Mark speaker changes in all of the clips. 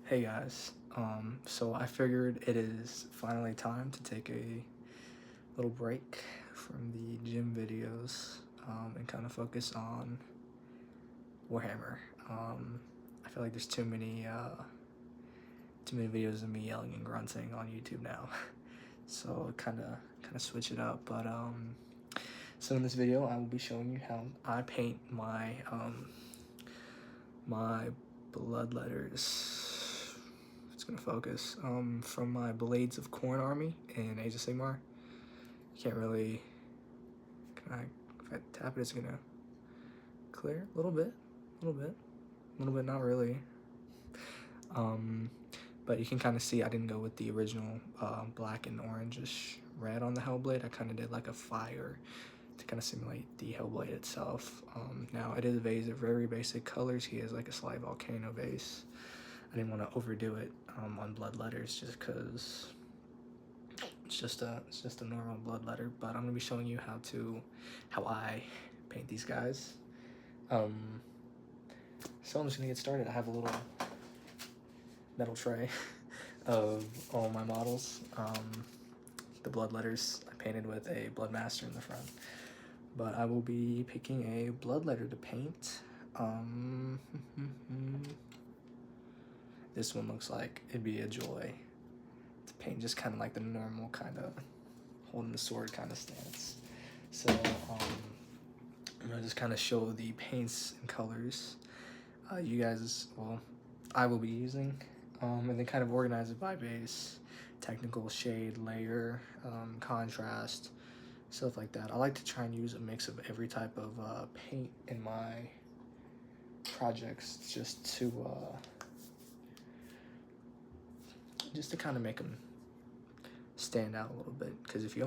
Speaker 1: Hey guys, so I figured it is finally time to take a little break from the gym videos and kind of focus on Warhammer. I feel like there's too many videos of me yelling and grunting on YouTube now, so kind of switch it up. But so in this video, I will be showing you how I paint my my bloodletters. It's gonna focus from my Blades of Corn army in Age of Sigmar. You can't really, if I tap it, it's gonna clear a little bit, not really. But you can kind of see I didn't go with the original black and orangish red on the Hellblade. I kind of did like a fire to kind of simulate the Hellblade itself. Now it is a vase of very basic colors. He has like a slight volcano vase. I didn't want to overdo it on Bloodletters just because it's just a normal Bloodletter. But I'm gonna be showing you how I paint these guys. So I'm just gonna get started. I have a little metal tray of all my models. The Bloodletters I painted with a Bloodmaster in the front, but I will be picking a Bloodletter to paint. This one looks like it'd be a joy to paint, just kind of like the normal kind of holding the sword kind of stance. So I'm gonna just kind of show the paints and colors you guys, well, I will be using, and then kind of organize it by base, technical, shade, layer, contrast, stuff like that. I like to try and use a mix of every type of paint in my projects just to kind of make them stand out a little bit. Because if you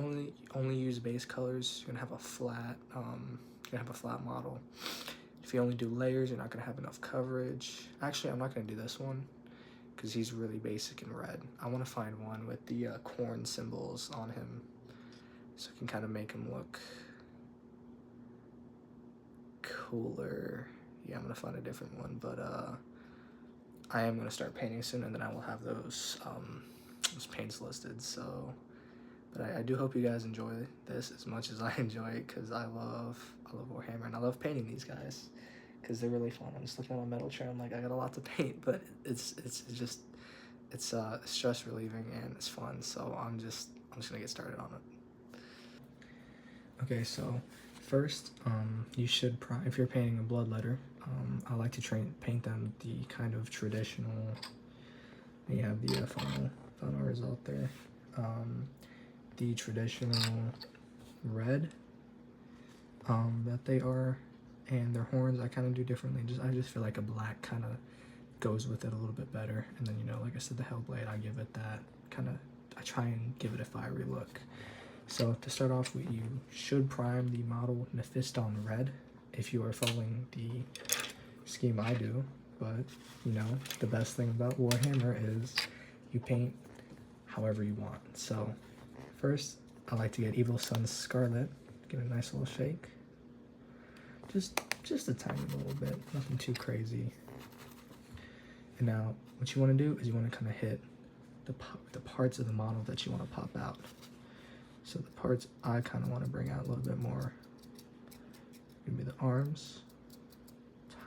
Speaker 1: only use base colors, you're gonna have a flat model. If you only do layers, you're not gonna have enough coverage. Actually, I'm not gonna do this one because he's really basic and red. I want to find one with the corn symbols on him, so I can kind of make him look cooler. Yeah, I'm gonna find a different one, but I am gonna start painting soon, and then I will have those paints listed. So, but I do hope you guys enjoy this as much as I enjoy it, because I love Warhammer, and I love painting these guys because they're really fun. I'm just looking at my metal tray. I'm like, I got a lot to paint, but it's stress relieving and it's fun. So I'm just gonna get started on it. Okay, so first, you should if you're painting a Bloodletter, I like to paint them the kind of traditional. You have the final result there. The traditional red that they are, and their horns I kind of do differently. I just feel like a black kind of goes with it a little bit better. And then, you know, like I said, the Hellblade, I give it that kind of, I try and give it a fiery look. So to start off with, you should prime the model Mephiston red if you are following the scheme I do. But, you know, the best thing about Warhammer is you paint however you want. So first, I like to get Evil Sunz Scarlet, give it a nice little shake. Just a tiny little bit, nothing too crazy. And now, what you want to do is you want to kind of hit the parts of the model that you want to pop out. So the parts I kind of want to bring out a little bit more, gonna be the arms,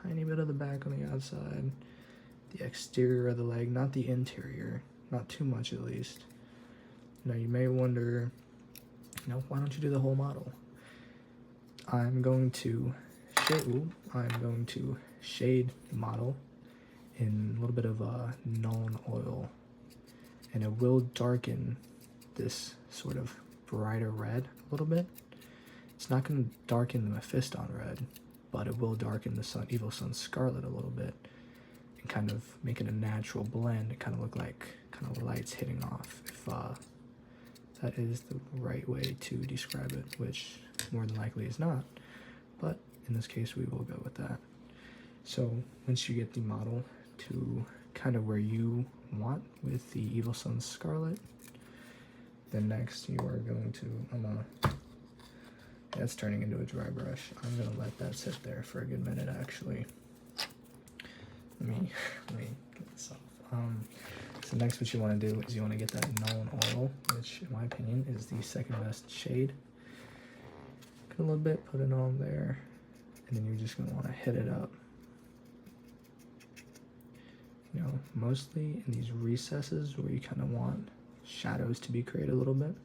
Speaker 1: tiny bit of the back on the outside, the exterior of the leg, not the interior, not too much at least. Now you may wonder, you know, why don't you do the whole model? I'm going to shade the model in a little bit of Nuln Oil, and it will darken this sort of brighter red a little bit. It's not going to darken the Mephiston red, but it will darken the Evil Sunz Scarlet a little bit and kind of make it a natural blend. It kind of look like kind of lights hitting off, if that is the right way to describe it, which more than likely is not, but in this case we will go with that. So once you get the model to kind of where you want with the Evil Sunz Scarlet, then next you are going to, that's turning into a dry brush. I'm gonna let that sit there for a good minute actually. Let me get this off. So next what you want to do is you want to get that Nuln Oil, which in my opinion is the second best shade. Get a little bit, put it on there, and then you're just going to want to hit it up. You know, mostly in these recesses where you kind of want shadows to be created a little bit.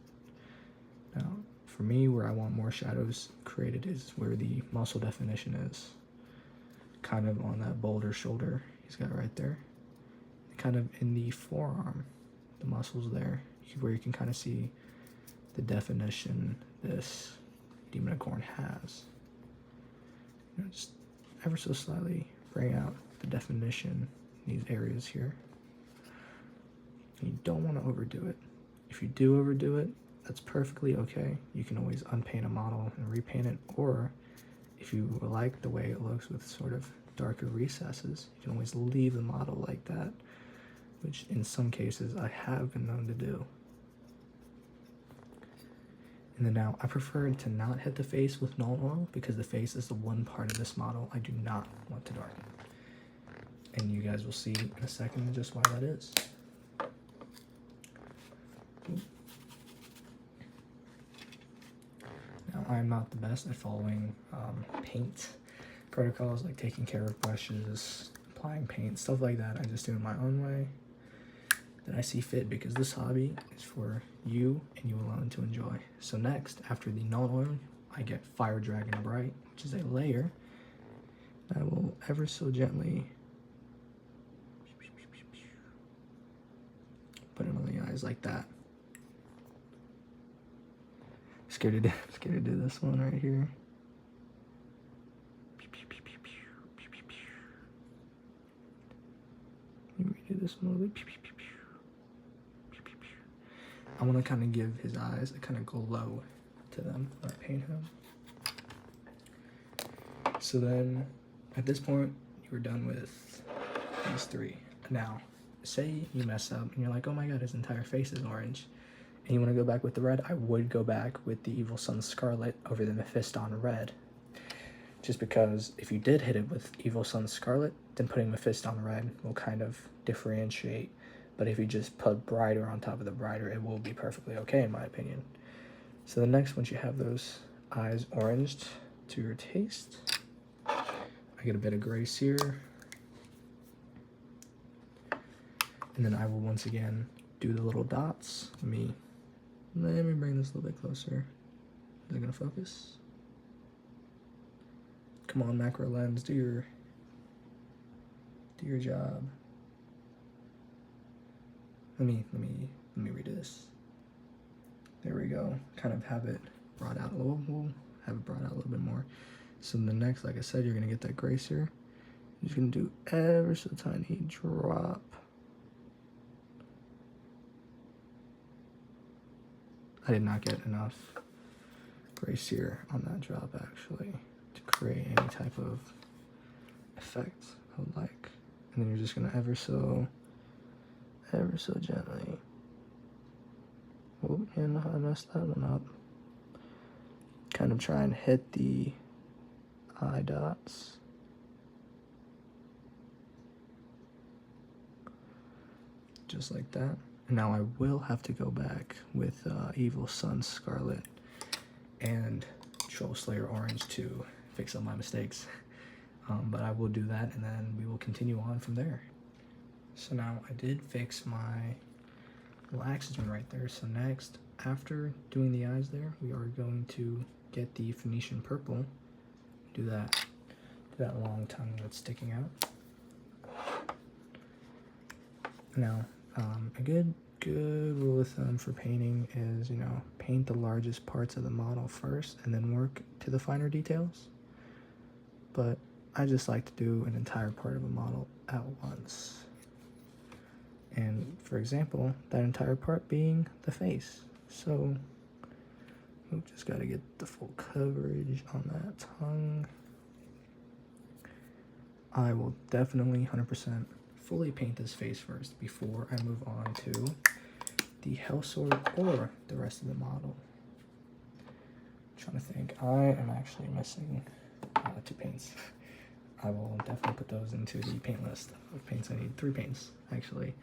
Speaker 1: Now, for me, where I want more shadows created is where the muscle definition is. Kind of on that boulder shoulder he's got right there. Kind of in the forearm, the muscles there, where you can kind of see the definition this Demonicorn has. You know, just ever so slightly bring out the definition in these areas here. And you don't want to overdo it. If you do overdo it, that's perfectly okay. You can always unpaint a model and repaint it, or if you like the way it looks with sort of darker recesses, you can always leave the model like that, which in some cases I have been known to do. And then now I prefer to not hit the face with Nuln Oil because the face is the one part of this model I do not want to darken. And you guys will see in a second just why that is. Now I'm not the best at following paint protocols, like taking care of brushes, applying paint, stuff like that. I just do it my own way that I see fit, because this hobby is for you and you alone to enjoy. So next, after the Nuln Oil, I get Fire Dragon Bright, which is a layer. I will ever so gently put it on the eyes like that. Scared to do this one right here. Let me redo this one a little bit. I want to kind of give his eyes a kind of glow to them when I paint him. So then, at this point, you're done with these three. Now, say you mess up and you're like, oh my god, his entire face is orange, and you want to go back with the red. I would go back with the Evil Sunz Scarlet over the Mephiston Red. Just because if you did hit it with Evil Sunz Scarlet, then putting Mephiston Red will kind of differentiate. But if you just put brighter on top of the brighter, it will be perfectly okay in my opinion. So the next, once you have those eyes oranged to your taste, I get a bit of gray Seer. And then I will once again do the little dots. Let me bring this a little bit closer. Is it gonna focus? Come on, macro lens, do your job. Let me redo this. There we go. Kind of have it brought out a little. We'll have it brought out a little bit more. So the next, like I said, you're gonna get that gray Seer. You're just gonna do ever so tiny drop. I did not get enough gray Seer on that drop actually to create any type of effect I would like. And then you're just gonna ever so gently. Oh, and I messed that one up. Kind of try and hit the eye dots. Just like that. And now I will have to go back with Evil Sunz Scarlet and Troll Slayer Orange to fix up my mistakes. But I will do that, and then we will continue on from there. So now I did fix my laxation right there. So next, after doing the eyes there, we are going to get the Phonenician Purple. Do that long tongue that's sticking out. Now, a good rule of thumb for painting is, you know, paint the largest parts of the model first and then work to the finer details. But I just like to do an entire part of a model at once. And for example, that entire part being the face. So we just got to get the full coverage on that tongue. I will definitely 100% fully paint this face first before I move on to the Hellsword or the rest of the model. I'm trying to think. I am actually missing 2 paints. I will definitely put those into the paint list of paints I need. 3 paints, actually.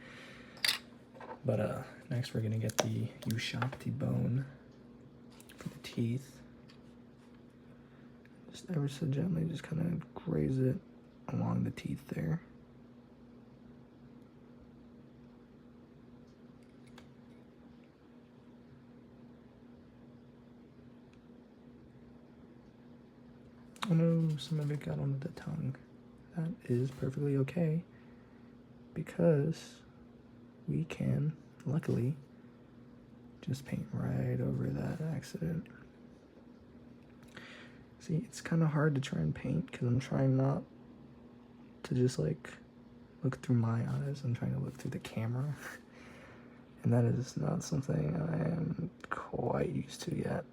Speaker 1: But next we're gonna get the Ushabti Bone for the teeth. Just ever so gently, just kind of graze it along the teeth there. I know some of it got onto the tongue. That is perfectly okay, because we can, luckily, just paint right over that accident. See, it's kind of hard to try and paint because I'm trying not to just like look through my eyes. I'm trying to look through the camera. And that is not something I am quite used to yet.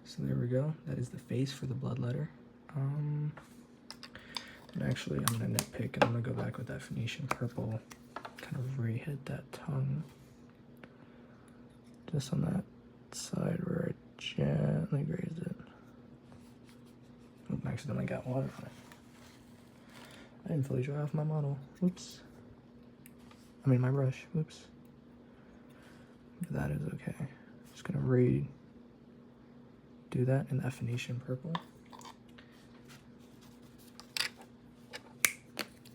Speaker 1: So there we go. That is the face for the Bloodletter. And actually, I'm gonna nitpick and I'm gonna go back with that Phonenician Purple, kind of re-hit that tongue, just on that side where I gently grazed it. Oop, I accidentally got water on it. I didn't fully dry off my model. Oops. I mean my brush. Oops. That is okay. Just gonna redo that in that Phonenician Purple.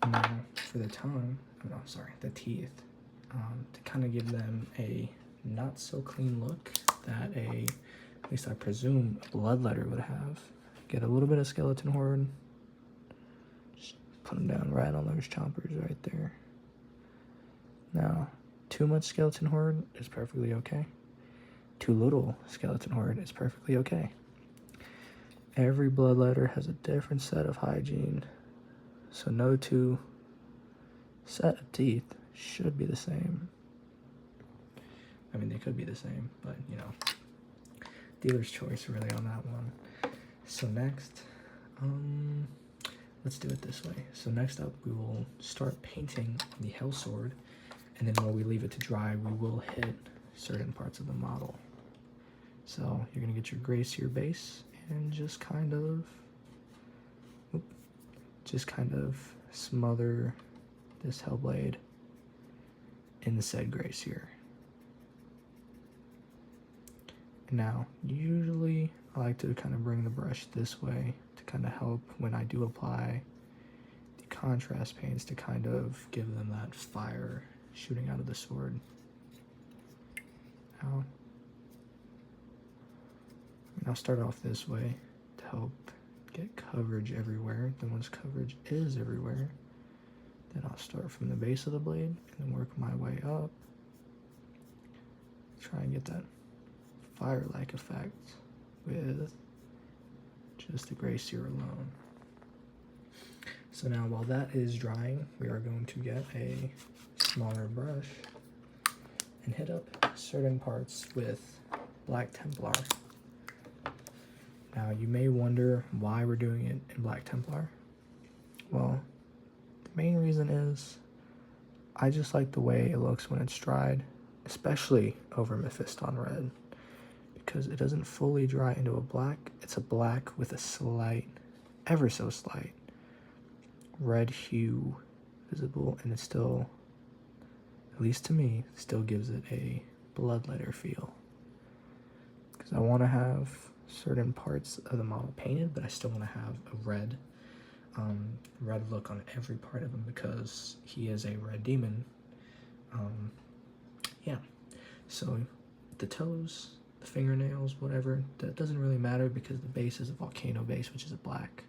Speaker 1: And now for the tongue, oh, sorry, the teeth, to kind of give them a not so clean look that at least I presume a Bloodletter would have. Get a little bit of Skeleton Horde, just put them down right on those chompers right there. Now, too much Skeleton Horde is perfectly okay. Too little Skeleton Horde is perfectly okay. Every Bloodletter has a different set of hygiene, so no 2 set of teeth should be the same. I mean, they could be the same, but you know, dealer's choice really on that one. So next, let's do it this way. So next up, we will start painting the Hell Sword, and then while we leave it to dry, we will hit certain parts of the model. So you're gonna get your gray Seer base and just kind of smother this Hellblade in the said gray Seer. Now, usually I like to kind of bring the brush this way to kind of help when I do apply the contrast paints to kind of give them that fire shooting out of the sword. Now, I'll start off this way to help get coverage everywhere. Then once coverage is everywhere, then I'll start from the base of the blade and then work my way up. Try and get that fire-like effect with just the gray Seer alone. So now while that is drying, we are going to get a smaller brush and hit up certain parts with Black Templar. Now you may wonder why we're doing it in Black Templar. Well, the main reason is I just like the way it looks when it's dried, especially over Mephiston Red, because it doesn't fully dry into a black. It's a black with a slight, ever so slight, red hue visible, and it still, at least to me, still gives it a Bloodletter feel. Because I want to have certain parts of the model painted, but I still want to have a red look on every part of him because he is a red demon. Yeah, so the toes, the fingernails, whatever, that doesn't really matter because the base is a volcano base, which is a black.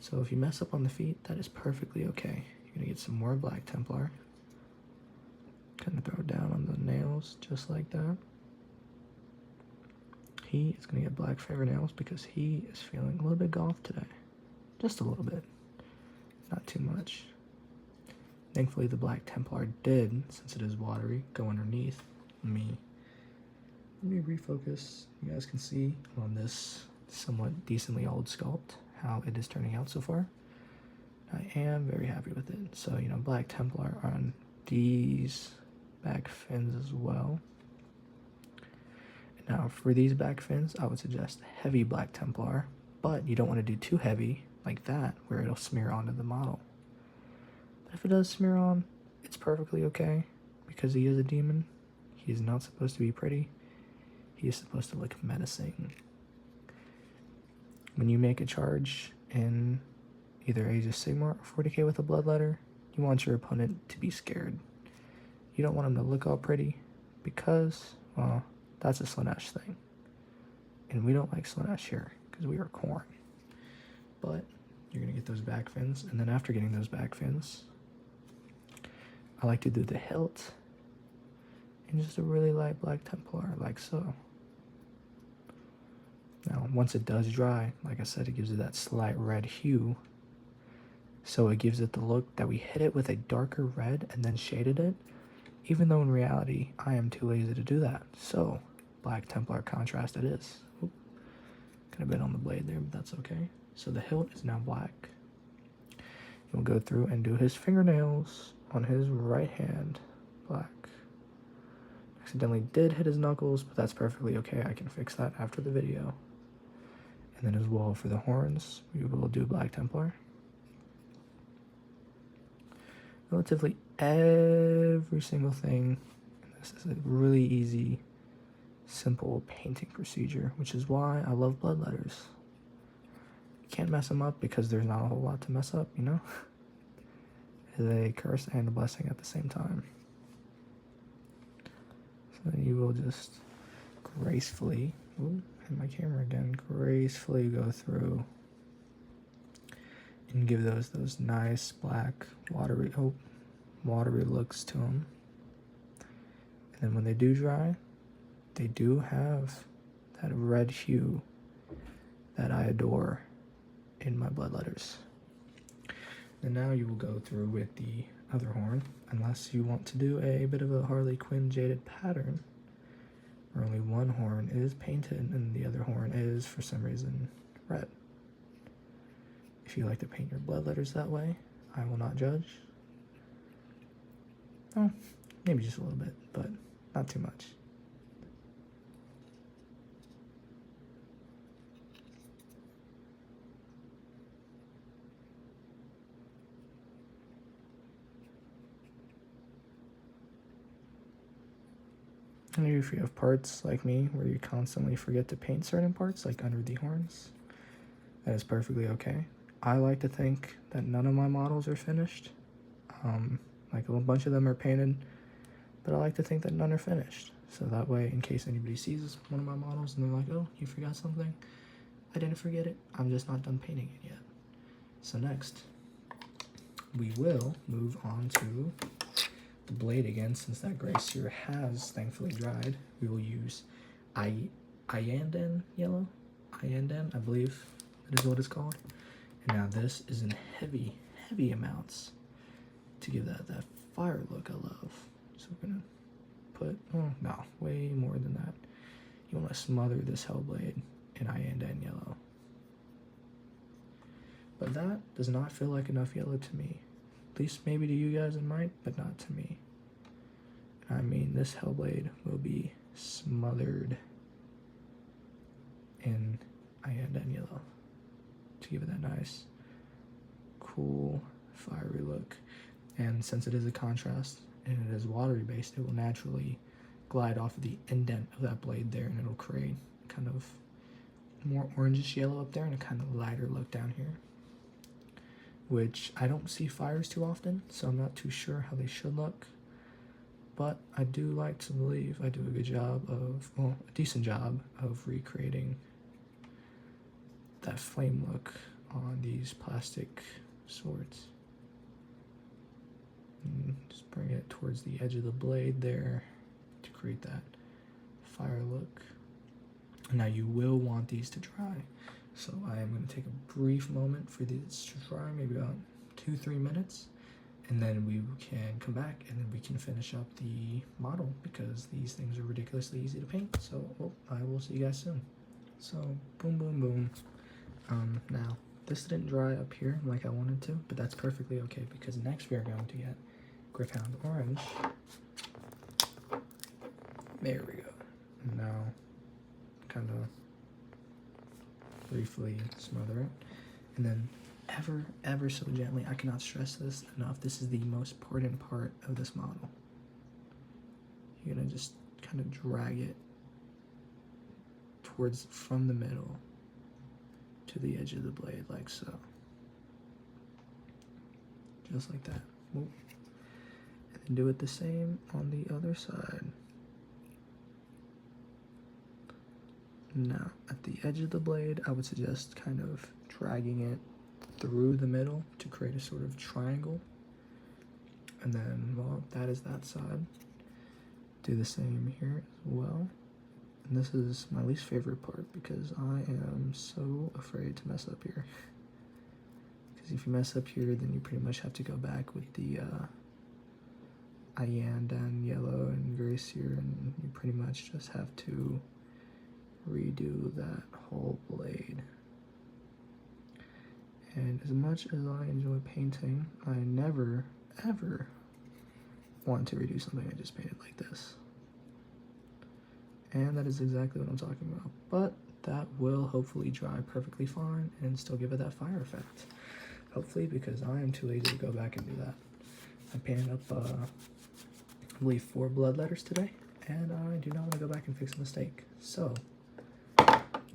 Speaker 1: So if you mess up on the feet, that is perfectly okay. You're gonna get some more Black Templar. Kind of throw it down on the nails, just like that. He is gonna get black fingernails because he is feeling a little bit golf today. Just a little bit, not too much. Thankfully the Black Templar did, since it is watery, go underneath. Let me refocus. You guys can see on this somewhat decently old sculpt how it is turning out so far. I am very happy with it. So, you know, Black Templar on these back fins as well. Now, for these back fins, I would suggest heavy Black Templar, but you don't want to do too heavy like that, where it'll smear onto the model. But if it does smear on, it's perfectly okay, because he is a demon. He is not supposed to be pretty. He is supposed to look menacing. When you make a charge in either Age of Sigmar or 40k with a Bloodletter, you want your opponent to be scared. You don't want him to look all pretty, because, well, that's a Slaanesh thing. And we don't like Slaanesh here, because we are Khorne. But you're going to get those back fins, and then after getting those back fins, I like to do the hilt in just a really light Black Templar, like so. Now, once it does dry, like I said, it gives it that slight red hue. So it gives it the look that we hit it with a darker red and then shaded it, even though in reality, I am too lazy to do that. So, Black Templar contrast it is. Oop. Could have been on the blade there, but that's okay. So the hilt is now black. You'll go through and do his fingernails on his right hand, black. Accidentally did hit his knuckles, but that's perfectly okay. I can fix that after the video. And then as well for the horns, we will do Black Templar. Relatively every single thing. This is a really easy, simple painting procedure, which is why I love Bloodletters. You can't mess them up because there's not a whole lot to mess up, you know? It is a curse and a blessing at the same time. So you will just gracefully, ooh, hit my camera again, gracefully go through and give those nice black watery looks to them. And then when they do dry, they do have that red hue that I adore in my Bloodletters. And now you will go through with the other horn, unless you want to do a bit of a Harley Quinn jaded pattern, where only one horn is painted and the other horn is, for some reason, red. If you like to paint your Bloodletters that way, I will not judge. Oh, maybe just a little bit, but not too much. And if you have parts like me where you constantly forget to paint certain parts, like under the horns, that is perfectly okay. I like to think that none of my models are finished. Like a bunch of them are painted, but I like to think that none are finished. So that way, in case anybody sees one of my models and they're like, oh, you forgot something? I didn't forget it. I'm just not done painting it yet. So next, we will move on to the blade again, since that gray Seer has thankfully dried. We will use Iyanden Yellow. Iyanden, I believe that is what it's called. And now this is in heavy amounts to give that fire look I love. So we're gonna put, oh no, way more than that. You want to smother this Hellblade in Iyanden Yellow. But that does not feel like enough yellow to me. At least maybe to you guys it might, but not to me. I mean, this Hellblade will be smothered in Iyanden Yellow to give it that nice, cool, fiery look. And since it is a contrast and it is watery based, it will naturally glide off of the indent of that blade there, and it'll create kind of more orangish yellow up there and a kind of lighter look down here, which I don't see fires too often, so I'm not too sure how they should look. But I do like to believe I do a good job of, well, a decent job of recreating that flame look on these plastic swords. And just bring it towards the edge of the blade there to create that fire look. Now you will want these to dry, so I am going to take a brief moment for these to dry, maybe about 2-3 minutes, and then we can come back and then we can finish up the model, because these things are ridiculously easy to paint. So I will see you guys soon. So boom, boom, boom. Now this didn't dry up here like I wanted to, but that's perfectly okay because next we are going to get Gryph Hound Orange. There we go. Now, kind of briefly smother it, and then ever so gently, I cannot stress this enough, this is the most important part of this model. You're gonna just kind of drag it towards, from the middle to the edge of the blade, like so. Just like that. Whoop. And then do it the same on the other side. Now, at the edge of the blade, I would suggest kind of dragging it through the middle to create a sort of triangle. And then, well, that is that side. Do the same here as well. And this is my least favorite part because I am so afraid to mess up here. Because if you mess up here, then you pretty much have to go back with the Iyanden Yellow and Seer, and you pretty much just have to redo that whole blade. And as much as I enjoy painting, I never ever want to redo something I just painted like this. And that is exactly what I'm talking about. But that will hopefully dry perfectly fine and still give it that fire effect. Hopefully, because I am too lazy to go back and do that. I painted up I believe 4 bloodletters today, and I do not want to go back and fix a mistake. So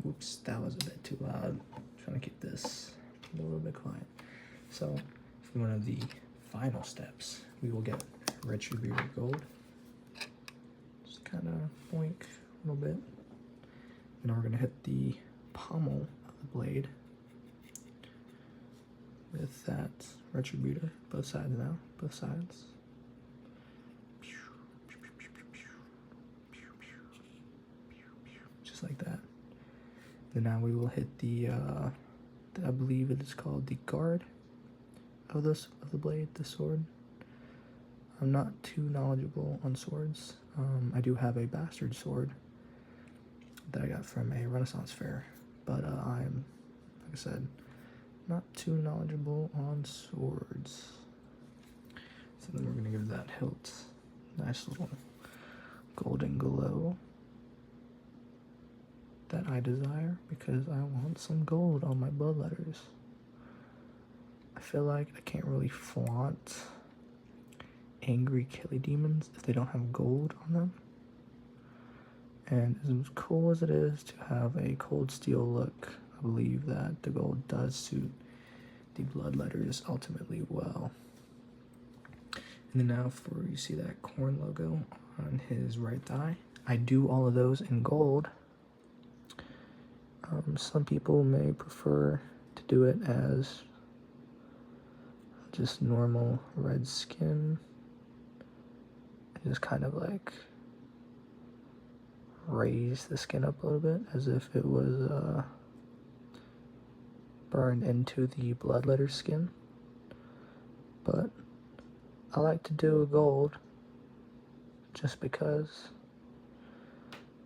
Speaker 1: whoops, that was a bit too loud. Trying to keep this a little bit quiet. So for one of the final steps, we will get Retributor Gold. Just kind of boink a little bit. And now we're going to hit the pommel of the blade with that Retributor. Both sides now, both sides. Just like that. And now we will hit the, I believe it is called the guard of the blade, the sword. I'm not too knowledgeable on swords. I do have a bastard sword that I got from a Renaissance fair, but I'm, like I said, not too knowledgeable on swords. So then we're gonna give that hilt nice little golden glow that I desire, because I want some gold on my bloodletters. I feel like I can't really flaunt angry killy demons if they don't have gold on them. And as cool as it is to have a cold steel look, I believe that the gold does suit the bloodletters ultimately well. And then now for, you see that corn logo on his right thigh. I do all of those in gold. Some people may prefer to do it as just normal red skin. Just kind of like raise the skin up a little bit as if it was burned into the bloodletter skin. But I like to do a gold just because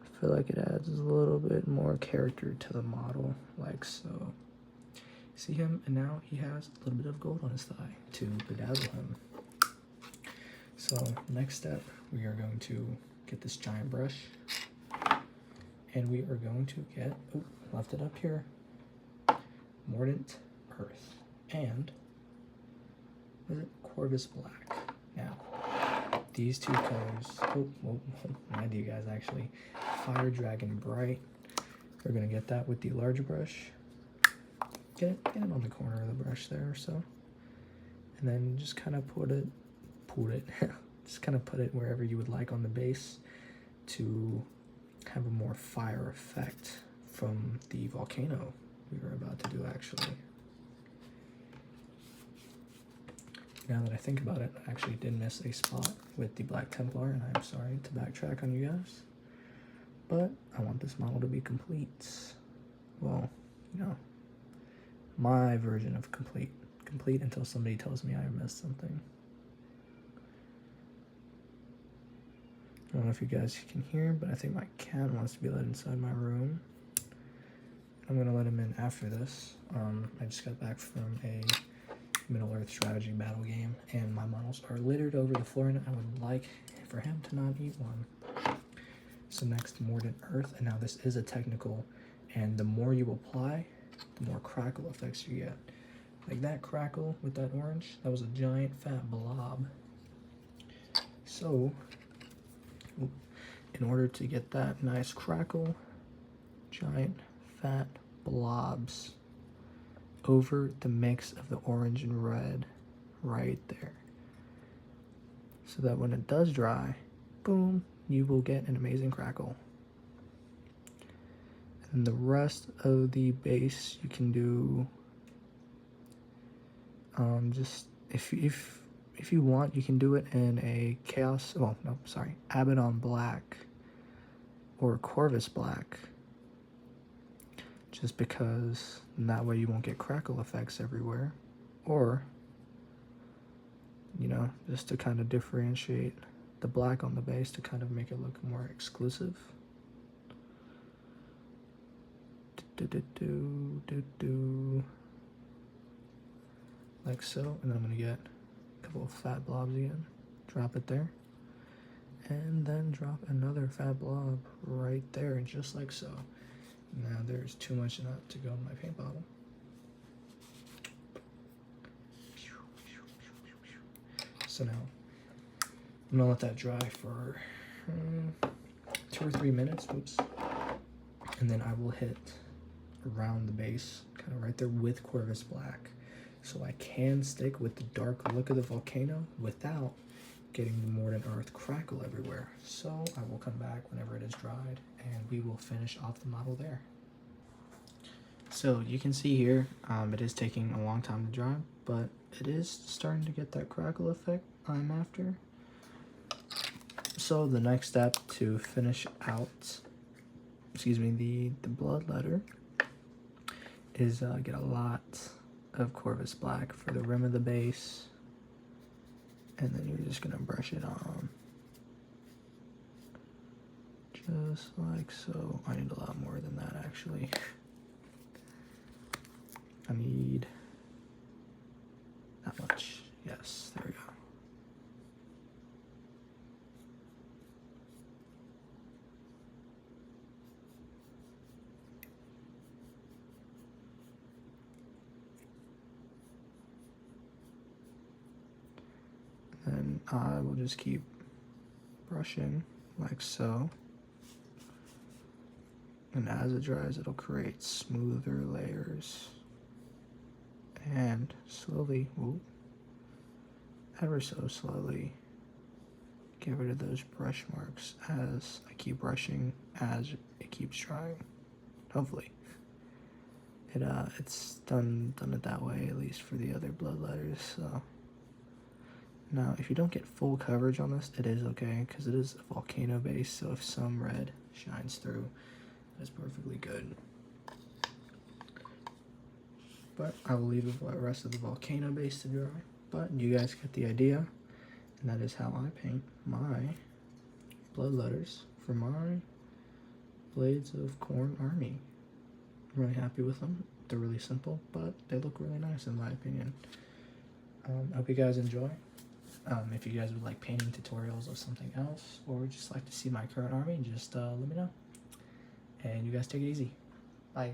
Speaker 1: I feel like it adds a little bit more character to the model, like so. See him, and now he has a little bit of gold on his thigh to bedazzle him. So next step, we are going to get this giant brush, and we are going to get, oh, left it up here, Mordant Earth, and what is it, Corvus Black. Now, these two colors, mind you guys, actually, Fire Dragon Bright. We're gonna get that with the large brush. Get it on the corner of the brush there or so, and then just kind of put it, just kind of put it wherever you would like on the base to have a more fire effect from the volcano we were about to do actually. Now that I think about it, I actually did miss a spot with the Black Templar, and I'm sorry to backtrack on you guys, but I want this model to be complete. Well, you know, my version of complete until somebody tells me I missed something. I don't know if you guys can hear, but I think my cat wants to be let inside my room. I'm gonna let him in after this. I just got back from a Middle Earth strategy battle game, and my models are littered over the floor, and I would like for him to not eat one. So next, Mordant Earth, and now this is a technical, and the more you apply, the more crackle effects you get. Like that crackle with that orange, that was a giant fat blob. So, in order to get that nice crackle, giant fat blobs over the mix of the orange and red right there. So that when it does dry, boom, you will get an amazing crackle. And the rest of the base you can do just if you want, you can do it in a chaos, well, no, sorry, Abaddon Black or Corvus Black, just because that way you won't get crackle effects everywhere, or, you know, just to kind of differentiate the black on the base to kind of make it look more exclusive. Like so, and then I'm gonna get a couple of fat blobs again, drop it there, and then drop another fat blob right there, just like so. Now there's too much enough to go in my paint bottle. So now I'm gonna let that dry for 2 or 3 minutes, whoops, and then I will hit around the base, kind of right there with Corvus Black, so I can stick with the dark look of the volcano without getting the Mordant Earth crackle everywhere. So I will come back whenever it is dried, and we will finish off the model there. So you can see here, it is taking a long time to dry, but it is starting to get that crackle effect I'm after. So the next step to finish out, the Bloodletter is get a lot of Corvus Black for the rim of the base, and then you're just gonna brush it on, just like so. I need a lot more than that, actually. I need that much. Yes, there we go. Then I will just keep brushing like so, and as it dries, it'll create smoother layers, and slowly, ever so slowly, get rid of those brush marks as I keep brushing, as it keeps drying. Hopefully it's done it that way, at least for the other Bloodletters. So now, if you don't get full coverage on this, it is okay, because it is a volcano base, so if some red shines through, that's perfectly good. But I will leave the rest of the volcano base to dry. But you guys get the idea, and that is how I paint my Bloodletters for my Blades of Corn army. I'm really happy with them. They're really simple, but they look really nice in my opinion. I hope you guys enjoy. If you guys would like painting tutorials of something else, or just like to see my current army, just let me know. And you guys take it easy. Bye.